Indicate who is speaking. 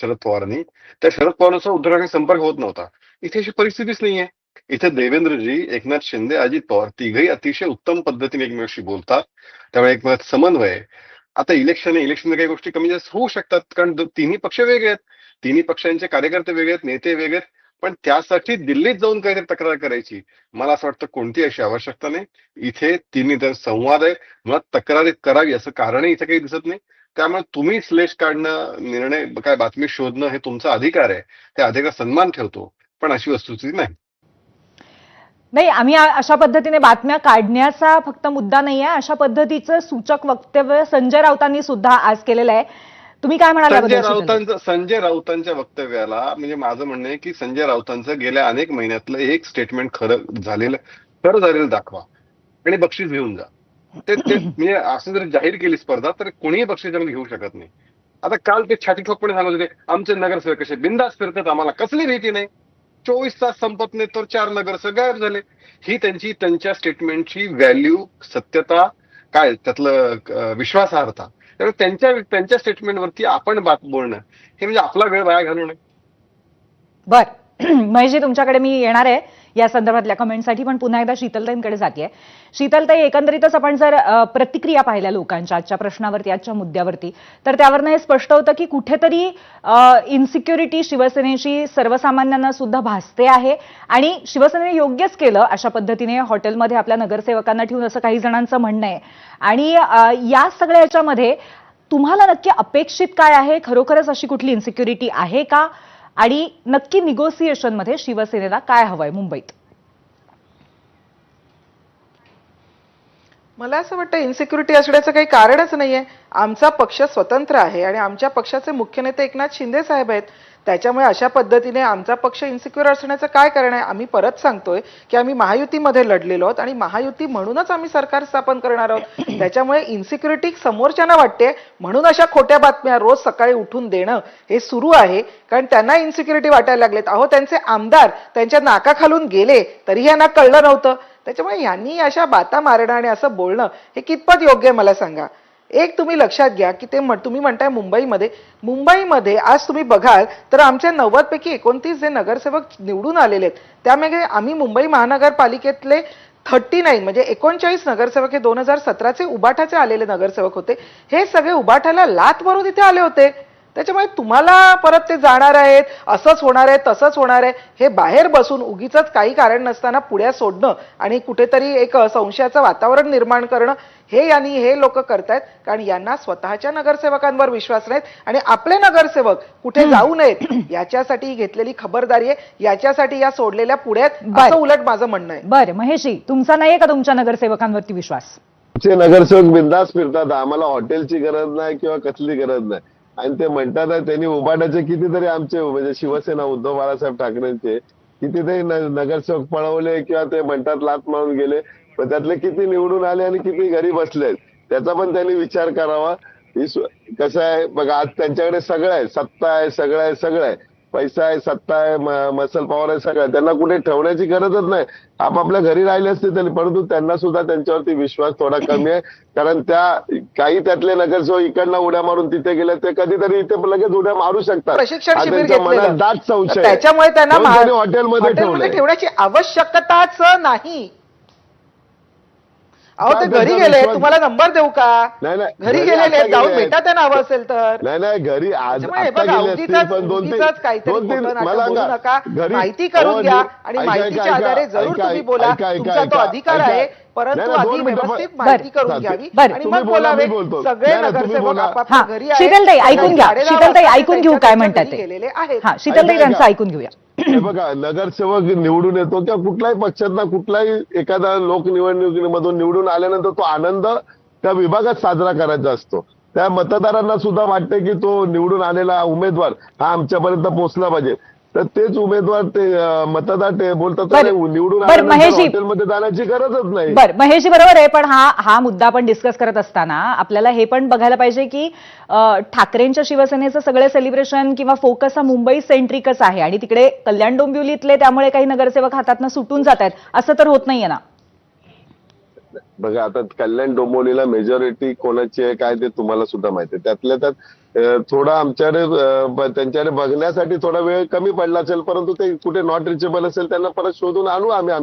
Speaker 1: शरद पवारांनी, त्या शरद पवारांचा उद्धव ठाकरे संपर्क होत नव्हता. इथे अशी परिस्थितीच नाहीये. इथे देवेंद्रजी, एकनाथ शिंदे, अजित पवार तिघही अतिशय उत्तम पद्धतीने एकमेकांशी बोलतात. त्यामुळे एक समन्वय आहे. आता इलेक्शन काही गोष्टी कमी जास्त होऊ शकतात, कारण तिन्ही पक्ष वेगळे आहेत, तिन्ही पक्षांचे कार्यकर्ते वेगळे आहेत, नेते वेगळे आहेत. पण त्यासाठी दिल्लीत जाऊन काहीतरी तक्रार करायची मला असं वाटतं कोणती अशी आवश्यकता नाही. इथे तिन्ही जर संवाद आहे, मुळात तक्रार करावी असं कारणही इथे काही दिसत नाही. त्यामुळे तुम्ही स्लेश काढणं, निर्णय काय बातमी शोधणं हे तुमचा अधिकार आहे, त्या अधिकार सन्मान ठेवतो, पण अशी वस्तुस्थिती नाही.
Speaker 2: नाही, आम्ही अशा पद्धतीने बातम्या काढण्याचा फक्त मुद्दा नाहीये, अशा पद्धतीचं सूचक वक्तव्य संजय राऊतांनी सुद्धा आज केलेलं आहे. तुम्ही काय म्हणाला?
Speaker 1: संजय राऊतांच्या वक्तव्याला म्हणजे माझं म्हणणं आहे की संजय राऊतांचं गेल्या अनेक महिन्यातलं एक स्टेटमेंट खरं झालेलं दाखवा आणि बक्षीस घेऊन जा. ते म्हणजे असं जर जाहीर केली स्पर्धा तर कोणीही बक्षीस घेऊ शकत नाही. आता काल ते छाती ठोकपणे सांगत होते आमचे नगरसेवक कसे बिंदास फिरतात, आम्हाला कसली भीती नाही, 24 तास संपत नाही तर 4 नगरसेवक गायब झाले. ही त्यांच्या स्टेटमेंटची व्हॅल्यू, सत्यता काय, त्यातलं विश्वासार्हता. त्यामुळे त्यांच्या स्टेटमेंटवरती आपण बोलणं हे म्हणजे आपला वेळ वाया घालवणं.
Speaker 2: बर, महेशजी तुमच्याकडे मी येणार आहे या संदर्भातल्या कमेंटसाठी, पण पुन्हा एकदा शीतलताईंकडे जाते. शीतलताई, एकंदरीतच आपण जर प्रतिक्रिया पाहिल्या लोकांच्या आजच्या प्रश्नावरती, आजच्या मुद्द्यावरती, तर त्यावरनं हे स्पष्ट होतं की कुठेतरी इन्सिक्युरिटी शिवसेनेची सर्वसामान्यांना सुद्धा भासते आहे आणि शिवसेनेने योग्यच केलं अशा पद्धतीने हॉटेलमध्ये आपल्या नगरसेवकांना ठेवून, असं काही जणांचं म्हणणं आहे. आणि या सगळ्या याच्यामध्ये तुम्हाला नक्की अपेक्षित काय आहे? खरोखरच अशी कुठली इन्सिक्युरिटी आहे का? आणि नक्की निगोसिएशन मध्ये शिवसेनेला काय हवंय मुंबईत?
Speaker 3: मला असं वाटतं इन्सिक्युरिटी असण्याचं काही कारणच नाहीये. आमचा पक्ष स्वतंत्र आहे आणि आमच्या पक्षाचे मुख्य नेते एकनाथ शिंदे साहेब आहेत. त्याच्यामुळे अशा पद्धतीने आमचा पक्ष इन्सिक्युअर असण्याचं काय कारण आहे? आम्ही परत सांगतोय की आम्ही महायुतीमध्ये लढलेलो आहोत आणि महायुती म्हणूनच आम्ही सरकार स्थापन करणार आहोत. त्याच्यामुळे इन्सिक्युरिटी समोरच्यांना वाटते म्हणून अशा खोट्या बातम्या रोज सकाळी उठून देणं हे सुरू आहे, कारण त्यांना इन्सिक्युरिटी वाटायला लागलेत. अहो, त्यांचे आमदार त्यांच्या नाकाखालून गेले तरी यांना कळलं नव्हतं. त्याच्यामुळे यांनी अशा बाता मारणं आणि असं बोलणं हे कितपत योग्य आहे मला सांगा. एक तुम्ही लक्षात घ्या की तुम्ही म्हणताय मुंबईमध्ये आज तुम्ही बघाल तर आमच्या 90 पैकी 29 जे नगरसेवक निवडून आलेले आहेत, त्यामध्ये आम्ही मुंबई महानगरपालिकेतले 39 म्हणजे 39 नगरसेवक हे 2017चे उबाठाचे आलेले नगरसेवक होते. हे सगळे उबाठाला लाथ मारून इथे आले होते. त्याच्यामुळे तुम्हाला परत ते जाणार आहेत, असंच होणार आहे, तसंच होणार आहे, हे बाहेर बसून उगीच काही कारण नसताना पुढ्या सोडणं आणि कुठेतरी एक संशयाचं वातावरण निर्माण करणं हे लोक करतायत. कारण यांना स्वतःच्या नगरसेवकांवर विश्वास नाहीत आणि आपले नगरसेवक कुठे जाऊ नयेत याच्यासाठी घेतलेली खबरदारी आहे, याच्यासाठी या सोडलेल्या पुढ्यात, असं उलट माझं म्हणणं आहे.
Speaker 2: बरं महेशजी, तुमचा नाहीये का तुमच्या नगरसेवकांवरती विश्वास?
Speaker 4: नगरसेवक बिंदास फिरतात, आम्हाला हॉटेलची गरज नाही किंवा कसली गरज नाही. आणि ते म्हणतात त्यांनी उबाटाचे कितीतरी आमचे म्हणजे शिवसेना उद्धव बाळासाहेब ठाकरेंचे कितीतरी नगरसेवक पळवले किंवा ते म्हणतात लाथ मारून गेले, पण त्यातले किती निवडून आले आणि किती घरी बसले त्याचा पण त्यांनी विचार करावा. कसं आहे बघा, आज त्यांच्याकडे सगळं आहे, सत्ता आहे, सगळं आहे, पैसा आहे, सत्ता आहे, मसल पॉवर आहे, सगळं. त्यांना कुठे ठेवण्याची गरजच नाही. आपापल्या घरी राहिले असते तरी, परंतु त्यांना सुद्धा त्यांच्यावरती विश्वास थोडा कमी आहे. कारण काही त्यातले नगरसेवक इकडनं उड्या मारून तिथे गेले, ते कधीतरी इथे लगेच उड्या मारू शकतात.
Speaker 3: प्रशिक्षण शिबिर घेतलेलं,
Speaker 4: दाट संशय,
Speaker 3: त्याच्यामुळे त्यांना
Speaker 4: हॉटेलमध्ये
Speaker 3: ठेवण्याची आवश्यकताच नाही. अहो, ते घरी गेले, तुम्हाला नंबर देऊ का? घरी गेलेले, जाऊन भेटा त्यांना हवं असेल तर.
Speaker 4: नाही घरी आज
Speaker 3: माहिती करून घ्या आणि माहितीच्या आधारे जरूर तुम्ही बोला, तुमचा तो अधिकार आहे, परंतु आधी व्यवस्थित माहिती करून घ्यावी आणि मग बोलावे. सगळे नगरसेवक आपापल्या घरी आहेत.
Speaker 2: शीतलताई ऐकून घ्या, शीतलताई ऐकून घेऊ काय म्हणतात ते. शीतलताई त्यांचं ऐकून घेऊया.
Speaker 4: बघा, नगरसेवक निवडून येतो किंवा कुठल्याही पक्षात कुठलाही एखादा लोक निवडणुकीमधून निवडून आल्यानंतर तो आनंद त्या विभागात साजरा करायचा असतो. त्या मतदारांना सुद्धा वाटते की तो निवडून आलेला उमेदवार हा आमच्यापर्यंत पोहोचला पाहिजे. तर तेच उमेदवार ते मतदार ते बोलतात निवडून हॉटेलमध्ये जाण्याची गरजच नाही.
Speaker 2: बरं महेशजी, बरोबर आहे, पण हा मुद्दा आपण डिस्कस करत असताना आपल्याला हे पण बघायला पाहिजे की ठाकरेंच्या शिवसेनेचं सगळे सेलिब्रेशन किंवा फोकस हा मुंबई सेंट्रिकच आहे आणि तिकडे कल्याण डोंबिवलीतले त्यामुळे काही नगरसेवक हातातनं सुटून जात आहेत असं तर होत नाहीये ना?
Speaker 4: बघा आता कल्याण डोंबिवलीला मेजॉरिटी कोणाची आहे काय ते तुम्हाला सुद्धा माहिती आहे. त्यातल्या त्यात थोडा आमच्याकडे त्यांच्याकडे बघण्यासाठी थोडा वेळ कमी पडला असेल, परंतु ते कुठे नॉट रिचेबल असेल त्यांना परत शोधून आणू आम्ही